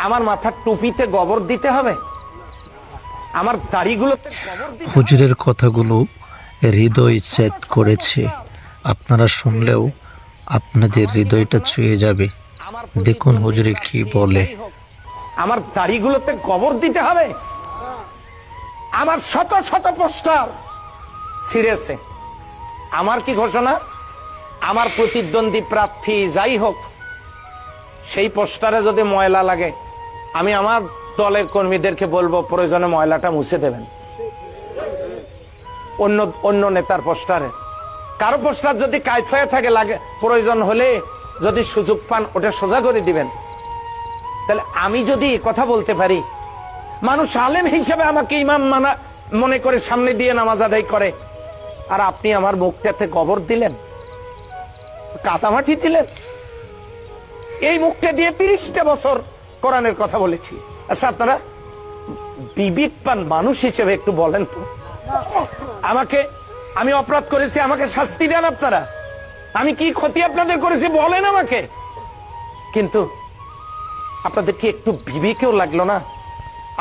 আমার মাথার টুপিতে গোবর দিতে হবে, আমার দাড়িগুলোতে গোবর দিতে হবে? হুজুরের কথাগুলো হৃদয় ছেদ করেছে। আপনারা শুনলেও আপনাদের হৃদয়টা ছুঁয়ে যাবে। আমার দেখুন হুজুরে কি বলে। আমার দাড়িগুলোতে গোবর দিতে হবে? আমার শত শত পোস্টার ছিঁড়েছে। আমার কি ঘোষণা? আমার প্রতিদ্বন্দ্বী প্রার্থী যাই হোক, সেই পোস্টারে যদি ময়লা লাগে, আমি আমার দলের কর্মীদেরকে বলবো প্রয়োজনে ময়লাটা মুছে দেবেন। অন্য নেতার পোস্টারে কারো পোস্টার যদি কায়ত হয়ে থাকে, লাগে প্রয়োজন হলে যদি সুযোগ পান ওটা সোজা করে দিবেন। তাহলে আমি যদি কথা বলতে পারি, মানুষ আলেম হিসেবে আমাকে ইমাম মানা মনে করে সামনে দিয়ে নামাজ আদায় করে, আর আপনি আমার মুখটাতে গোবর দিলেন, কাদামাটি দিলেন। এই মুখটা দিয়ে 30টা বছর কোরআনের কথা বলেছি। আচ্ছা, আপনারা বিবেকবান মানুষ হিসেবে একটু বলেন তো, আমাকে, আমি অপরাধ করেছি, আমাকে শাস্তি দেন আপনারা। আমি কি ক্ষতি আপনাদের করেছি বলেন আমাকে। কিন্তু আপনাদের কি একটু বিবেকেও লাগলো না?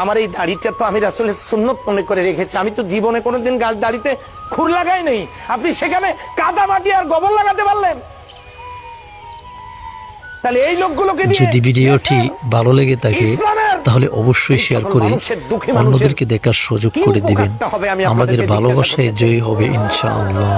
আমার এই দাড়িটা তো আমি রাসূলের সুন্নত মনে করে রেখেছি। আমি তো জীবনে কোনোদিন দাড়িতে খুর লাগাই নেই, আপনি সেখানে কাদা মাটি আর গোবর লাগাতে পারলেন? তাহলে এই লোকগুলোকে যদি ভিডিওটি ভালো লেগে থাকে তাহলে অবশ্যই শেয়ার করে অন্যদেরকে দেখার সুযোগ করে দিবেন। আমাদের ভালোবাসায় জয়ী হবে ইনশাআল্লাহ।